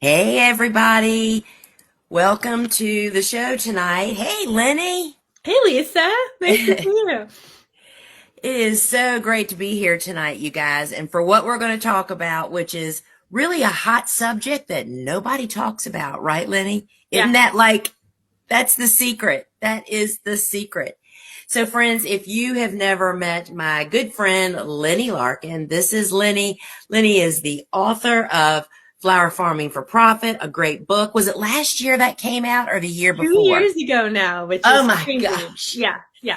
Hey, everybody. Welcome to the show tonight. Hey, Lennie. Hey Lisa, nice to see It you. is so great to be here tonight, you guys, and for what we're going to talk about, which is really a hot subject that nobody talks about, right, Lennie? Yeah, Isn't that like, that's the secret? That is the secret. So, friends, if you have never met my good friend, Lennie Larkin, this is Lennie. Lennie is the author of Flower Farming for Profit, a great book. Was it last year that came out or the year 2 years before? ago now, which Oh is my crazy. gosh. Yeah, yeah,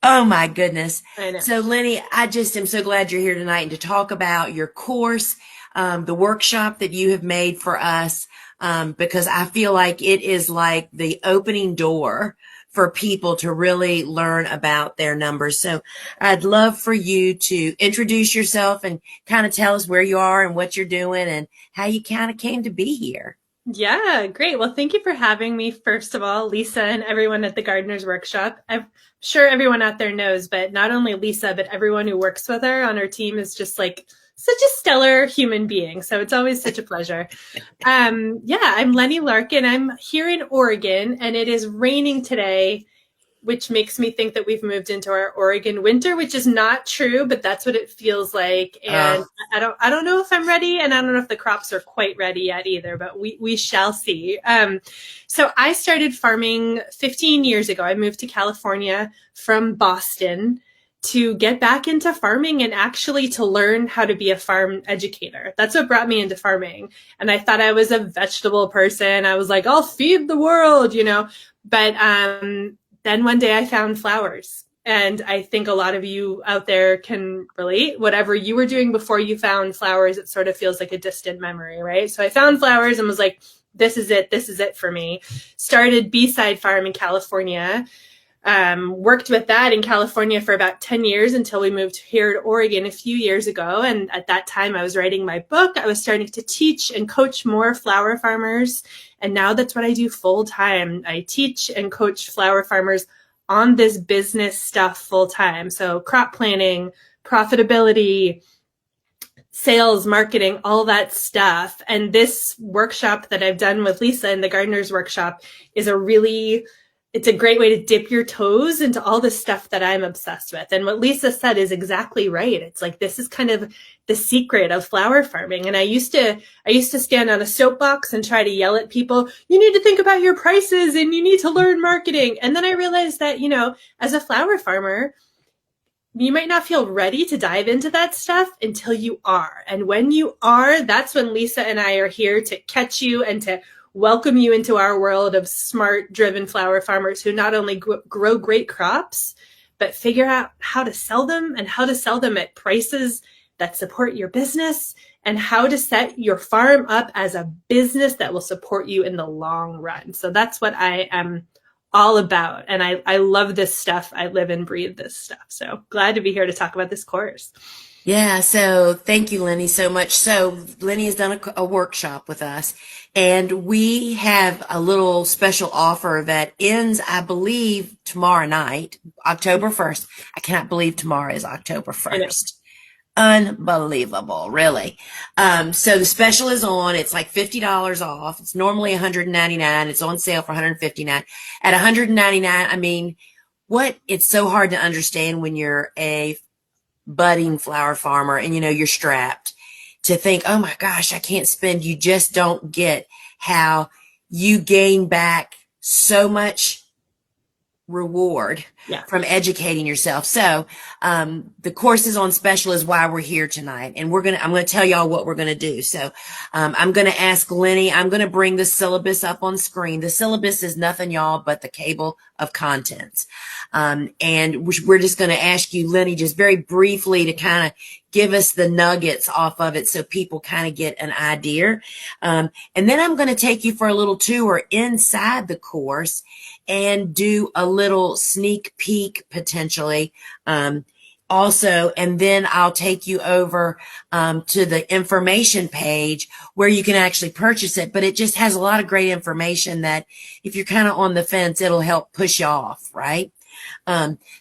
Oh my goodness. I know. So, Lennie, I just am so glad you're here tonight and to talk about your course, the workshop that you have made for us, because I feel like it is like the opening door for people to really learn about their numbers. So, I'd love for you to introduce yourself and kind of tell us where you are and what you're doing and how you kind of came to be here. Yeah, great. Well, thank you for having me, first of all, Lisa and everyone at the Gardener's Workshop. I'm sure everyone out there knows, but not only Lisa, but everyone who works with her on her team is just like such a stellar human being. So it's always such a pleasure. Yeah, I'm Lennie Larkin. I'm here in Oregon, and it is raining today, which makes me think that we've moved into our Oregon winter, which is not true, but that's what it feels like. And Uh, I don't know if I'm ready, and I don't know if the crops are quite ready yet either, but we shall see. So I started farming 15 years ago. I moved to California from Boston to get back into farming and actually to learn how to be a farm educator. That's what brought me into farming. And I thought I was a vegetable person. I was like, I'll feed the world. But then one day I found flowers. And I think a lot of you out there can relate. Whatever you were doing before you found flowers, it sort of feels like a distant memory, right? So I found flowers and was like, this is it. This is it for me. Started B-side farm in California. Worked with that in California for about 10 years until we moved here to Oregon a few years ago. And at that time, I was writing my book. I was starting to teach and coach more flower farmers. And now that's what I do full time. I teach and coach flower farmers on this business stuff full time. So crop planning, profitability, sales, marketing, all that stuff. And this workshop that I've done with Lisa in the Gardener's Workshop is it's a great way to dip your toes into all the stuff that I'm obsessed with. And what Lisa said is exactly right. It's like, this is kind of the secret of flower farming. And I used to stand on a soapbox and try to yell at people, you need to think about your prices and you need to learn marketing. And then I realized that, as a flower farmer, you might not feel ready to dive into that stuff until you are. And when you are, that's when Lisa and I are here to catch you and to welcome you into our world of smart, driven flower farmers who not only grow great crops, but figure out how to sell them and how to sell them at prices that support your business and how to set your farm up as a business that will support you in the long run. So that's what I am all about. And I love this stuff. I live and breathe this stuff. So glad to be here to talk about this course. Yeah, so thank you, Lennie, so much. So Lennie has done a workshop with us, and we have a little special offer that ends, I believe, tomorrow night, October 1st. I cannot believe tomorrow is October I know. 1st. Unbelievable, really. So the special is on. It's like $50 off. It's normally $199. It's on sale for $159. At $199, I mean, it's so hard to understand when you're a budding flower farmer and you're strapped to think, oh my gosh, I can't spend. You just don't get how you gain back so much reward Yeah. from educating yourself. So the course is on special is why we're here tonight. And I'm going to tell y'all what we're going to do. So I'm going to ask Lennie, I'm going to bring the syllabus up on screen. The syllabus is nothing, y'all, but the table of contents. And we're just going to ask you, Lennie, just very briefly to kind of give us the nuggets off of it so people kind of get an idea. And then I'm going to take you for a little tour inside the course and do a little sneak peek potentially also, and then I'll take you over to the information page where you can actually purchase it, but it just has a lot of great information that if you're kind of on the fence, it'll help push you off, right?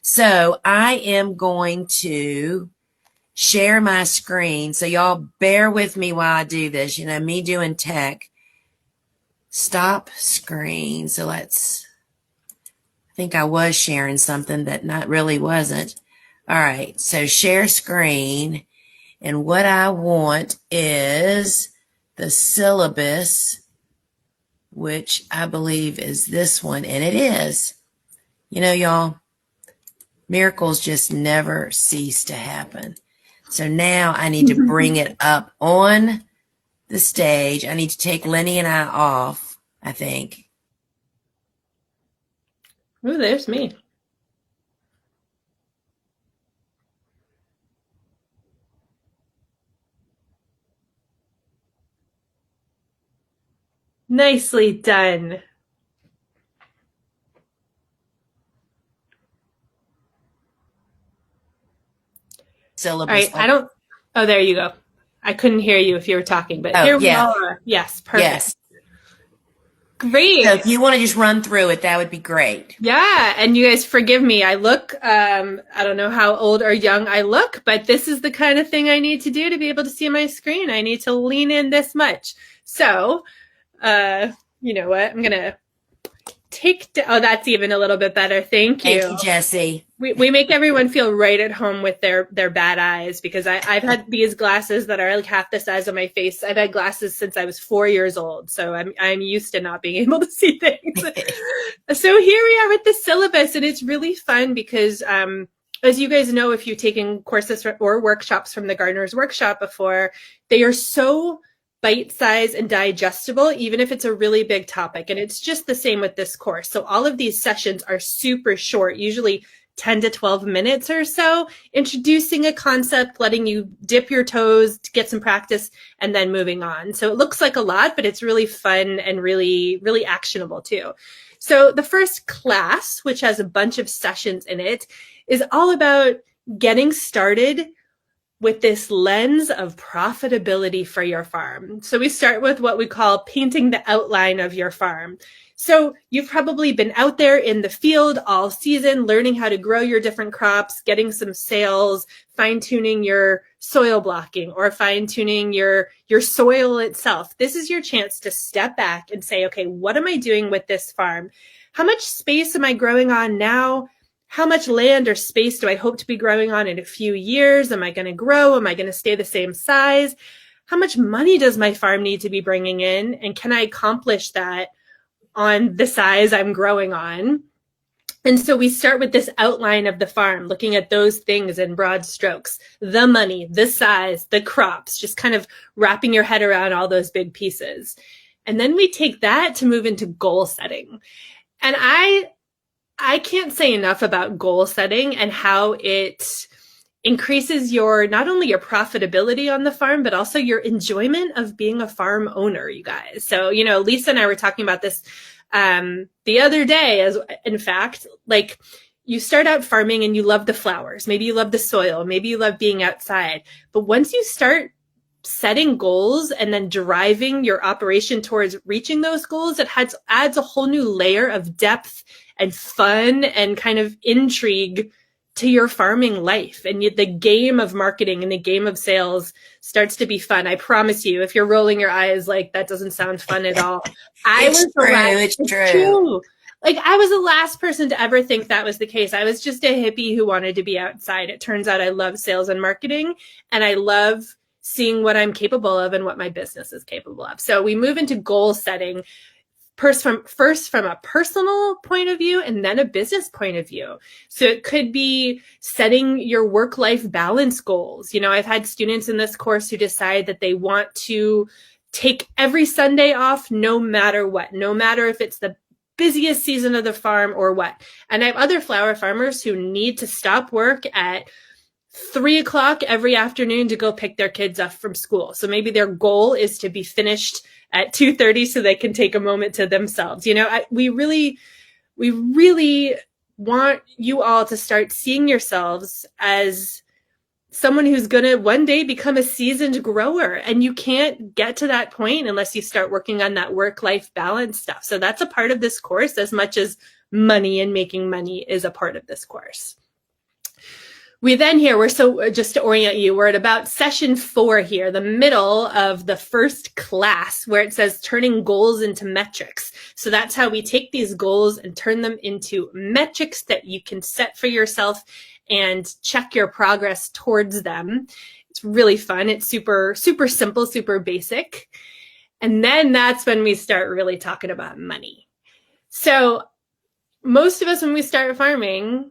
So I am going to share my screen, so y'all bear with me while I do this. Me doing tech Stop screen. So I think I was sharing something that not really wasn't. All right, so share screen. And what I want is the syllabus, which I believe is this one, and it is. You know, y'all, miracles just never cease to happen. So now I need to bring it up on the stage. I need to take Lennie and I off, I think. Ooh, there's me. Nicely done. Syllabus. All right, oh, there you go. I couldn't hear you if you were talking, but here we all are. Yes, perfect. Yes. Great. So if you want to just run through it, that would be great. Yeah, and you guys forgive me. I look, I don't know how old or young I look, but this is the kind of thing I need to do to be able to see my screen. I need to lean in this much. So, you know what? I'm going to oh, that's even a little bit better. Thank you. Thank you, Jessie. We make everyone feel right at home with their bad eyes, because I've had these glasses that are like half the size of my face. I've had glasses since I was 4 years old, so I'm used to not being able to see things. So here we are with the syllabus, and it's really fun because as you guys know, if you've taken courses or workshops from the Gardener's Workshop before, they are so bite-sized and digestible, even if it's a really big topic. And it's just the same with this course. So all of these sessions are super short, usually 10 to 12 minutes or so, introducing a concept, letting you dip your toes to get some practice, and then moving on. So it looks like a lot, but it's really fun and really, really actionable too. So the first class, which has a bunch of sessions in it, is all about getting started with this lens of profitability for your farm. So we start with what we call painting the outline of your farm. So you've probably been out there in the field all season, learning how to grow your different crops, getting some sales, fine-tuning your soil blocking, or fine-tuning your soil itself. This is your chance to step back and say, okay, what am I doing with this farm? How much space am I growing on now? How much land or space do I hope to be growing on in a few years? Am I going to grow? Am I going to stay the same size? How much money does my farm need to be bringing in? And can I accomplish that on the size I'm growing on? And so we start with this outline of the farm, looking at those things in broad strokes: the money, the size, the crops, just kind of wrapping your head around all those big pieces. And then we take that to move into goal setting. And I can't say enough about goal setting and how it increases not only your profitability on the farm, but also your enjoyment of being a farm owner, you guys. So, you know, Lisa and I were talking about this the other day, as in fact, like, you start out farming and you love the flowers. Maybe you love the soil. Maybe you love being outside. But once you start setting goals and then driving your operation towards reaching those goals, it adds a whole new layer of depth and fun and kind of intrigue to your farming life. And the game of marketing and the game of sales starts to be fun. I promise you, if you're rolling your eyes like that doesn't sound fun at all. It's true. Like, I was the last person to ever think that was the case. I was just a hippie who wanted to be outside. It turns out I love sales and marketing, and I love seeing what I'm capable of and what my business is capable of. So we move into goal setting, first from a personal point of view and then a business point of view. So it could be setting your work-life balance goals. You know, I've had students in this course who decide that they want to take every Sunday off, no matter what, no matter if it's the busiest season of the farm or what. And I have other flower farmers who need to stop work at 3 o'clock every afternoon to go pick their kids up from school. So maybe their goal is to be finished at 2:30 so they can take a moment to themselves. You know, we really want you all to start seeing yourselves as someone who's going to one day become a seasoned grower. And you can't get to that point unless you start working on that work-life balance stuff. So that's a part of this course as much as money and making money is a part of this course. We then here, just to orient you, we're at about session 4 here, the middle of the first class where it says turning goals into metrics. So that's how we take these goals and turn them into metrics that you can set for yourself and check your progress towards them. It's really fun. It's super, super simple, super basic. And then that's when we start really talking about money. So most of us, when we start farming,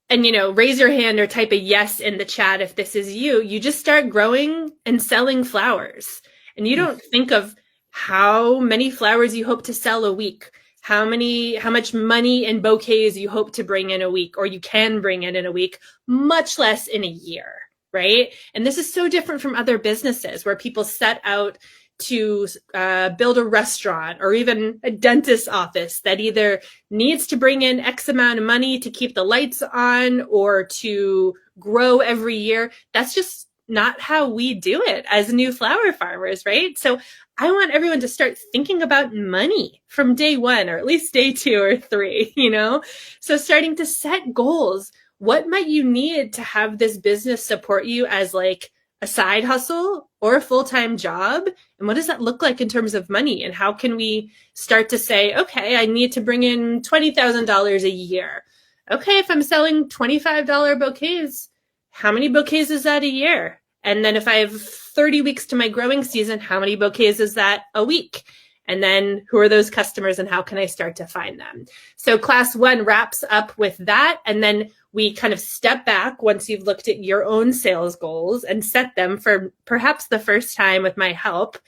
and, raise your hand or type a yes in the chat if this is you, you just start growing and selling flowers. And you don't think of how many flowers you hope to sell a week, how much money in bouquets you hope to bring in a week, or you can bring in a week, much less in a year, right? And this is so different from other businesses where people set out to build a restaurant or even a dentist's office that either needs to bring in X amount of money to keep the lights on or to grow every year. That's just not how we do it as new flower farmers, right? So I want everyone to start thinking about money from day 1, or at least day 2 or 3, So starting to set goals. What might you need to have this business support you as like a side hustle or a full-time job? And what does that look like in terms of money? And how can we start to say, okay, I need to bring in $20,000 a year. Okay, if I'm selling $25 bouquets, how many bouquets is that a year? And then if I have 30 weeks to my growing season, how many bouquets is that a week? And then who are those customers and how can I start to find them? So class 1 wraps up with that. And then we kind of step back once you've looked at your own sales goals and set them for perhaps the first time with my help.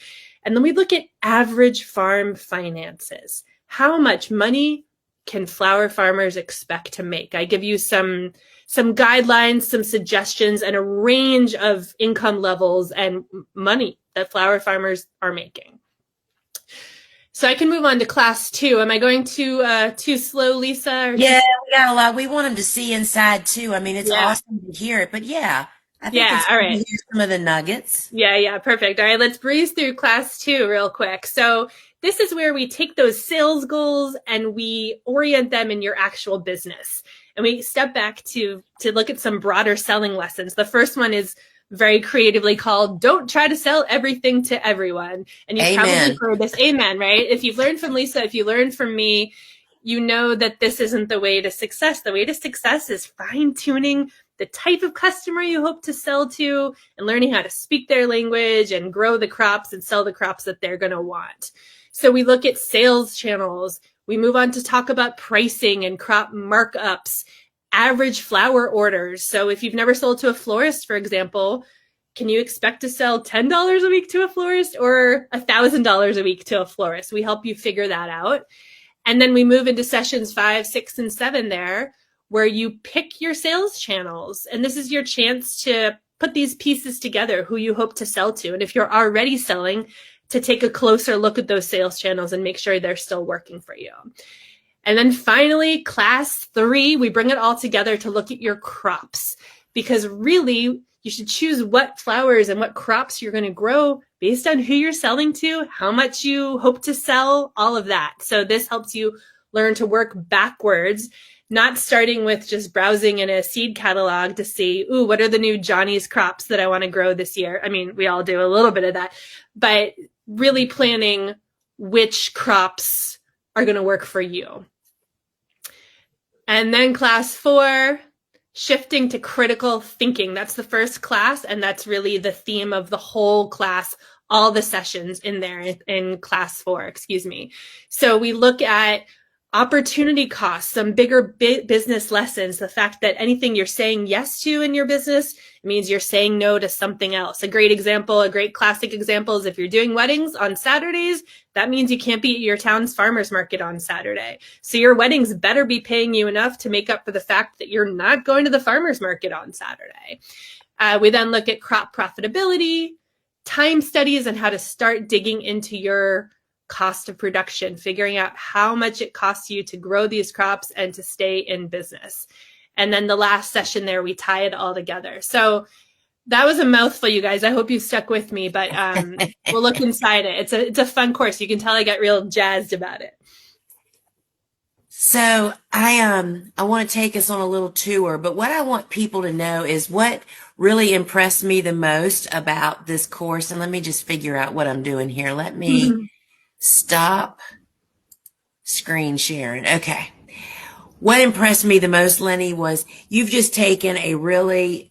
And then we look at average farm finances. How much money can flower farmers expect to make? I give you some guidelines, some suggestions, and a range of income levels and money that flower farmers are making. So I can move on to class 2. Am I going too slow, Lisa? Yeah, we got a lot. We want them to see inside too. I mean, it's awesome to hear it, but I think it's all good right. to hear some of the nuggets. Yeah, perfect. All right, let's breeze through class 2 real quick. So this is where we take those sales goals and we orient them in your actual business. And we step back to look at some broader selling lessons. The first one is very creatively called, don't try to sell everything to everyone. And you've probably heard this, amen, right? If you've learned from Lisa, if you learned from me, you know that this isn't the way to success. The way to success is fine-tuning the type of customer you hope to sell to and learning how to speak their language and grow the crops and sell the crops that they're going to want. So we look at sales channels. We move on to talk about pricing and crop markups, average flower orders. So if you've never sold to a florist, for example, can you expect to sell $10 a week to a florist or $1,000 a week to a florist? We help you figure that out. And then we move into sessions 5, 6, and 7 there, where you pick your sales channels. And this is your chance to put these pieces together, who you hope to sell to. And if you're already selling, to take a closer look at those sales channels and make sure they're still working for you. And then finally, class 3, we bring it all together to look at your crops, because really you should choose what flowers and what crops you're going to grow based on who you're selling to, how much you hope to sell, all of that. So this helps you learn to work backwards, not starting with just browsing in a seed catalog to see, ooh, what are the new Johnny's crops that I want to grow this year? I mean, we all do a little bit of that, but really planning which crops are going to work for you. And then class 4, shifting to critical thinking. That's the first class, and that's really the theme of the whole class, all the sessions in there in class 4, excuse me. So we look at opportunity costs, some bigger business lessons, the fact that anything you're saying yes to in your business means you're saying no to something else. A great example, a great classic example is if you're doing weddings on Saturdays, that means you can't be at your town's farmer's market on Saturday. So your weddings better be paying you enough to make up for the fact that you're not going to the farmer's market on Saturday. We then look at crop profitability, time studies, and how to start digging into your cost of production, figuring out how much it costs you to grow these crops and to stay in business. And then the last session there, we tie it all together. So that was a mouthful, you guys. I hope you stuck with me, but we'll look inside it. It's a fun course. You can tell I got real jazzed about it. So I want to take us on a little tour, but what I want people to know is what really impressed me the most about this course. And let me just figure out what I'm doing here. Let me stop screen sharing. Okay. What impressed me the most, Lenny, was you've just taken a really,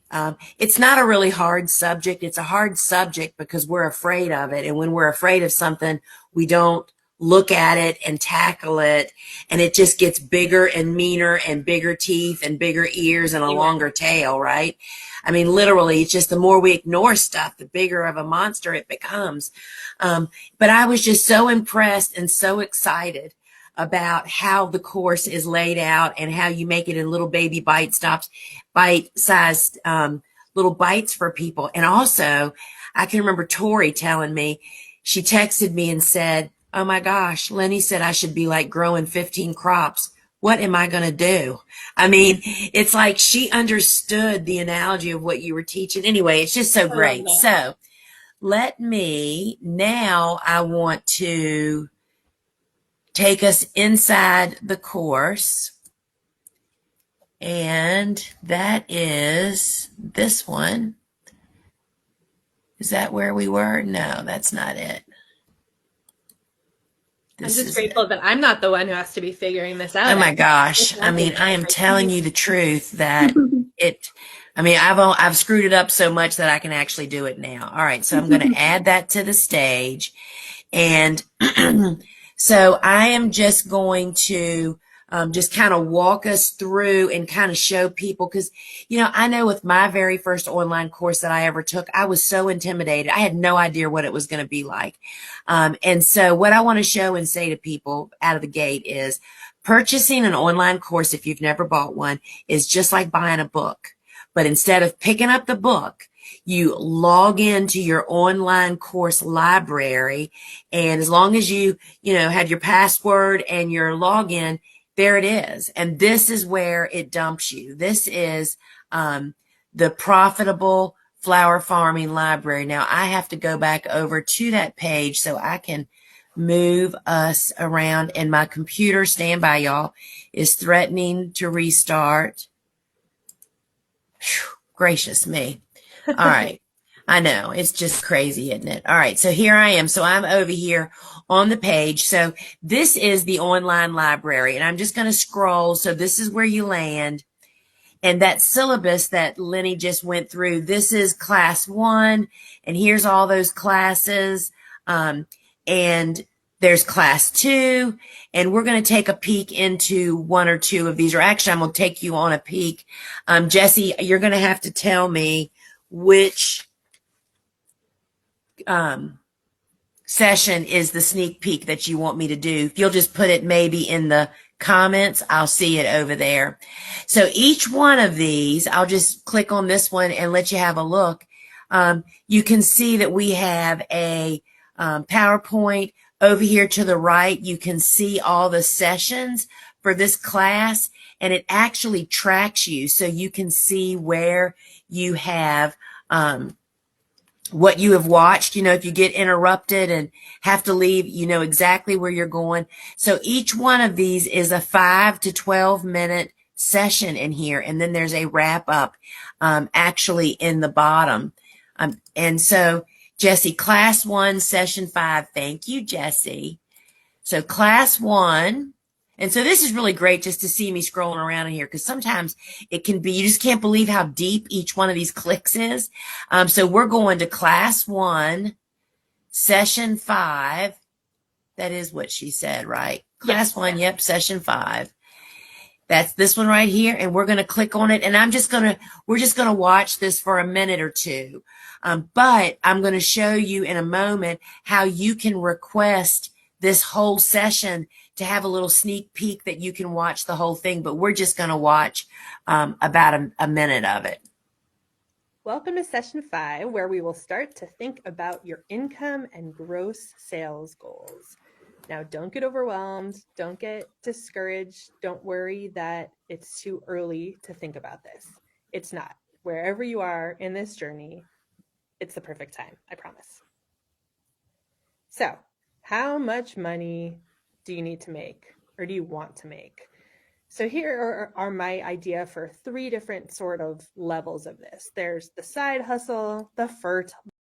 it's not a really hard subject. It's a hard subject because we're afraid of it. And when we're afraid of something, we don't look at it and tackle it. And it just gets bigger and meaner and bigger teeth and bigger ears and a longer tail, right? I mean, literally, it's just the more we ignore stuff, the bigger of a monster it becomes. But I was just so impressed and so excited about how the course is laid out and how you make it in little baby bite-sized little bites for people. And also, I can remember Tori telling me, she texted me and said, "Oh my gosh, Lenny said I should be like growing 15 crops. What am I going to do?" I mean, it's like she understood the analogy of what you were teaching. Anyway, it's just so great. So I want to take us inside the course. And that is this one. Is that where we were? No, that's not it. I'm just grateful that I'm not the one who has to be figuring this out. Oh my gosh. I mean, I am telling you the truth that I've screwed it up so much that I can actually do it now. All right. So I'm going to add that to the stage. And so I am just going to just kind of walk us through and kind of show people because, I know with my very first online course that I ever took, I was so intimidated. I had no idea what it was going to be like. And so what I want to show and say to people out of the gate is purchasing an online course, if you've never bought one, is just like buying a book. But instead of picking up the book, you log into your online course library, and as long as you have your password and your login, there it is. And this is where it dumps you. This is the Profitable Flower Farming Library. Now I have to go back over to that page so I can move us around, and my computer, stand by y'all, is threatening to restart. Whew, gracious me. All right. I know. It's just crazy, isn't it? All right. So here I am. So I'm over here on the page. So this is the online library, and I'm just going to scroll. So this is where you land. And that syllabus that Lenny just went through, this is class 1. And here's all those classes. And there's class 2. And we're going to take a peek into 1 or 2 of these. Or actually, I'm going to take you on a peek. Jesse, you're going to have to tell me which session is the sneak peek that you want me to do. If you'll just put it maybe in the comments, I'll see it over there. So each one of these, I'll just click on this one and let you have a look. You can see that we have a PowerPoint over here to the right. You can see all the sessions for this class, and it actually tracks you so you can see where you have what you have watched. If you get interrupted and have to leave, you know exactly where you're going. So each one of these is a 5 to 12 minute session in here. And then there's a wrap up, actually in the bottom. And so Jesse, class 1, session 5. Thank you, Jesse. So class 1. And so this is really great just to see me scrolling around in here, because sometimes it can be, you just can't believe how deep each one of these clicks is. So we're going to class 1, session 5. That is what she said, right? Class 1, yep, session 5. That's this one right here. And we're going to click on it. And we're just going to watch this for a minute or two. But I'm going to show you in a moment how you can request this whole session to have a little sneak peek that you can watch the whole thing, but we're just going to watch about a minute of it. Welcome to session 5, where we will start to think about your income and gross sales goals. Now, don't get overwhelmed. Don't get discouraged. Don't worry that it's too early to think about this. It's not. Wherever you are in this journey, it's the perfect time, I promise. So, how much money do you need to make, or do you want to make? So here are my idea for 3 different sort of levels of this. There's the side hustle, the